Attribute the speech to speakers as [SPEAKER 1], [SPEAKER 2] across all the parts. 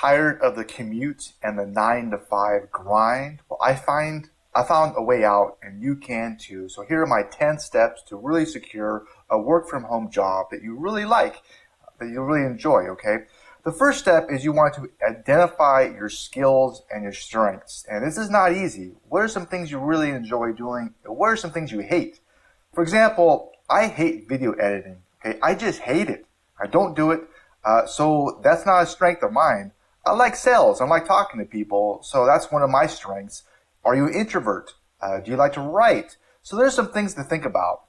[SPEAKER 1] tired of the commute and the 9 to 5 grind? Well, I found a way out, and you can too. So here are my 10 steps to really secure a work from home job that you really like, that you really enjoy, okay? The first step is you want to identify your skills and your strengths. And this is not easy. What are some things you really enjoy doing? What are some things you hate? For example, I hate video editing, okay? I just hate it. I don't do it. So that's not a strength of mine. I like sales. I like talking to people. So that's one of my strengths. Are you an introvert? Do you like to write? So there's some things to think about.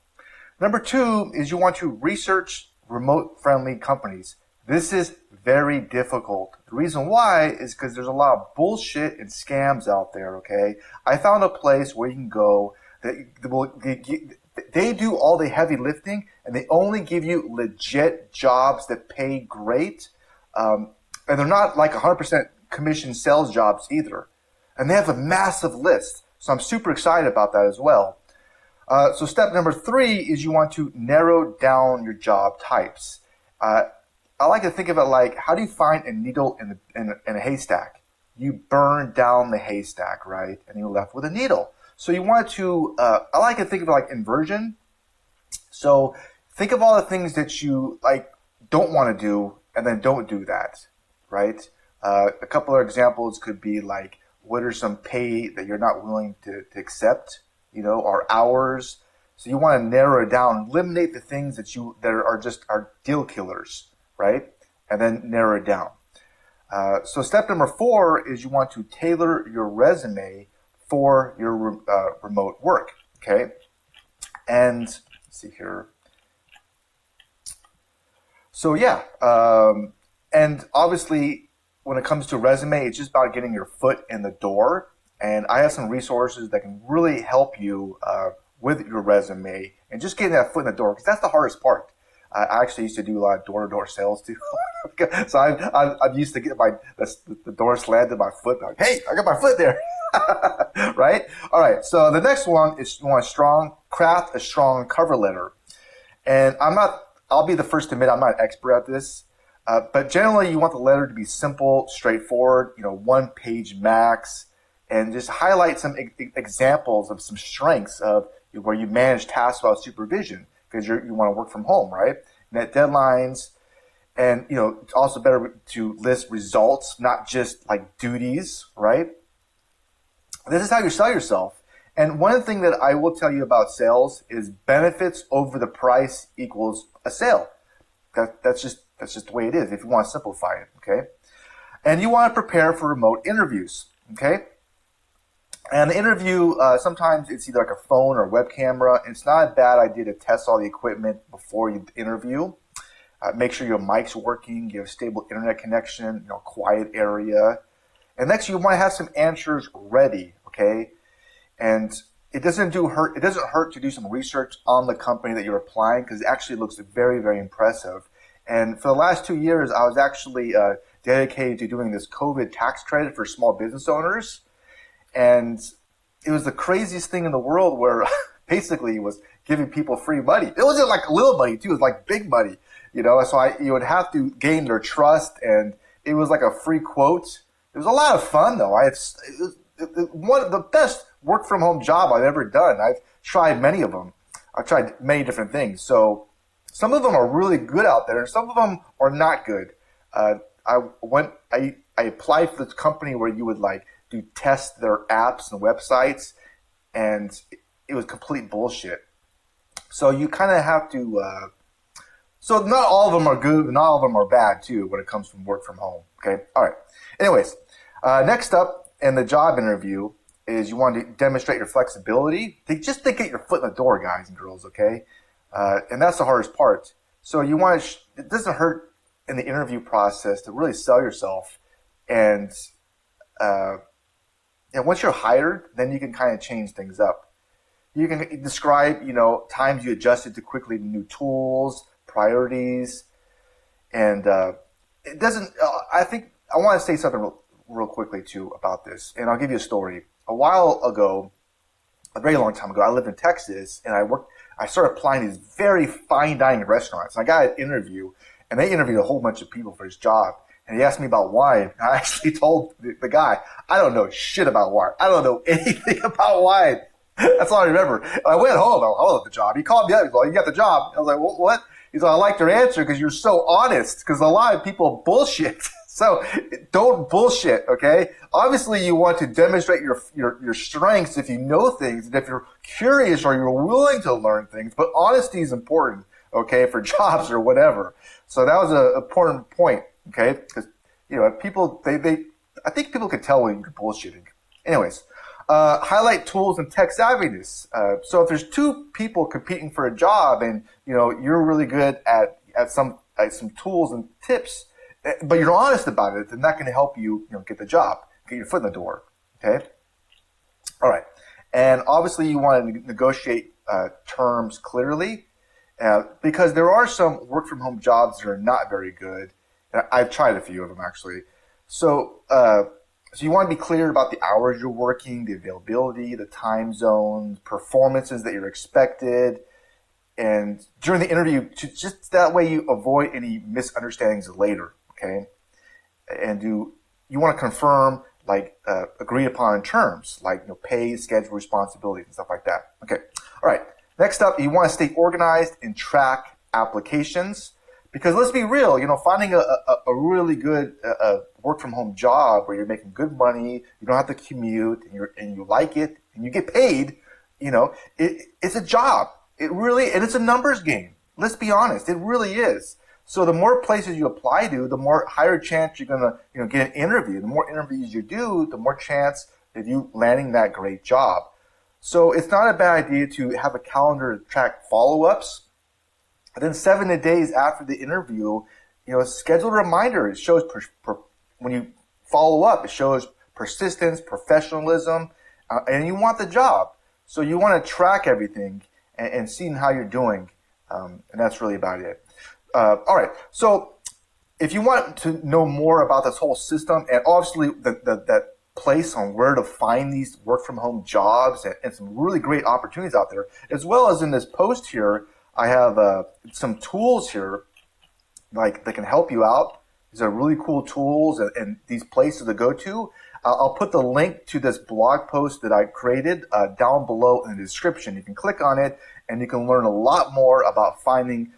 [SPEAKER 1] Number 2 is you want to research remote-friendly companies. This is very difficult. The reason why is because there's a lot of bullshit and scams out there, okay? I found a place where you can go that they do all the heavy lifting, and they only give you legit jobs that pay great. And they're not like 100% commission sales jobs either. And they have a massive list. So I'm super excited about that as well. So step number 3 is you want to narrow down your job types. I like to think of it like, how do you find a needle in a haystack? You burn down the haystack, right? And you're left with a needle. So you want to, I like to think of it like inversion. So think of all the things that you like don't want to do, and then don't do that, right? A couple of examples could be like, what are some pay that you're not willing to accept, or hours. So you want to narrow it down, eliminate the things that are deal killers, right? And then narrow it down. So step number 4 is you want to tailor your resume for your remote work, okay? And let's see here. So yeah, and obviously when it comes to a resume, it's just about getting your foot in the door. And I have some resources that can really help you with your resume and just getting that foot in the door, because that's the hardest part. I actually used to do a lot of door-to-door sales too. So I'm used to get the door slammed to my foot. Like, hey, I got my foot there. Right? All right. So the next one is you want craft a strong cover letter. And I'll be the first to admit I'm not an expert at this. But generally you want the letter to be simple, straightforward, 1 page max, and just highlight some examples of some strengths of where you manage tasks without supervision, because you want to work from home, right? Net deadlines, and it's also better to list results, not just like duties, right? This is how you sell yourself. And one thing that I will tell you about sales is benefits over the price equals a sale. That's just the way it is if you want to simplify it, okay? And you want to prepare for remote interviews, okay? And the interview, sometimes it's either like a phone or a web camera. It's not a bad idea to test all the equipment before you interview. Make sure your mic's working, you have stable internet connection, quiet area. And next, you want to have some answers ready, okay? And it doesn't hurt to do some research on the company that you're applying, because it actually looks very, very impressive. And for the last 2 years, I was actually dedicated to doing this COVID tax credit for small business owners. And it was the craziest thing in the world, where basically it was giving people free money. It wasn't like little money too, it was like big money, so you would have to gain their trust, and it was like a free quote. It was a lot of fun though. It was one of the best work from home job I've ever done. I've tried many of them. I've tried many different things. So some of them are really good out there, and some of them are not good. I applied for this company where you would do test their apps and websites, and it was complete bullshit. So you kind of have to, so not all of them are good, and not all of them are bad too when it comes from work from home, okay? All right. Anyways, next up in the job interview is you want to demonstrate your flexibility. Just to get your foot in the door, guys and girls, okay? And that's the hardest part. So you want to, it doesn't hurt in the interview process to really sell yourself, and once you're hired, then you can kind of change things up. You can describe, times you adjusted to quickly new tools, priorities, and it doesn't. I think I want to say something real quickly too about this, and I'll give you a story. A while ago, a very long time ago, I lived in Texas, and I started applying these very fine dining restaurants. And I got an interview, and they interviewed a whole bunch of people for this job. and he asked me about wine. I actually told the guy, I don't know shit about wine. I don't know anything about wine. That's all I remember. And I went home. I was at the job. He called me up. He's like, you got the job? I was like, what? He's like, I liked your answer because you're so honest, because a lot of people bullshit. So don't bullshit, okay? Obviously, you want to demonstrate your strengths if you know things, and if you're curious or you're willing to learn things, but honesty is important, okay, for jobs or whatever. So that was an important point, okay? Because, people, I think people could tell when you're bullshitting. Anyways, highlight tools and tech savviness. So if there's two people competing for a job and, you're really good at some tools and tips, but you're honest about it, then that can help you, get the job, get your foot in the door, okay? All right. And obviously you want to negotiate terms clearly because there are some work-from-home jobs that are not very good. I've tried a few of them, actually. So you want to be clear about the hours you're working, the availability, the time zones, performances that you're expected, and during the interview, just that way you avoid any misunderstandings later. Okay, and you want to confirm agreed upon terms like pay, schedule, responsibilities, and stuff like that. Okay, all right. Next up, you want to stay organized and track applications because let's be real. Finding a really good work from home job where you're making good money, you don't have to commute, and you like it, and you get paid. It's a job. And it's a numbers game. Let's be honest, it really is. So the more places you apply to, the more higher chance you're gonna, get an interview. The more interviews you do, the more chance of you landing that great job. So it's not a bad idea to have a calendar to track follow-ups. And then 7 days after the interview, schedule a reminder. It shows when you follow up, it shows persistence, professionalism, and you want the job. So you want to track everything and seeing how you're doing, and that's really about it. All right, so if you want to know more about this whole system and obviously that place on where to find these work-from-home jobs and some really great opportunities out there, as well as in this post here, I have some tools here that can help you out. These are really cool tools and these places to go to. I'll put the link to this blog post that I created down below in the description. You can click on it and you can learn a lot more about finding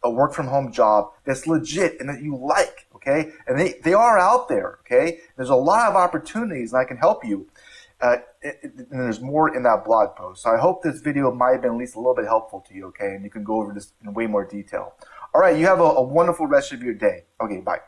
[SPEAKER 1] a work-from-home job that's legit and that you like, okay? And they are out there, okay? There's a lot of opportunities and I can help you. And there's more in that blog post. So I hope this video might have been at least a little bit helpful to you, okay? And you can go over this in way more detail. All right, you have a wonderful rest of your day. Okay, bye.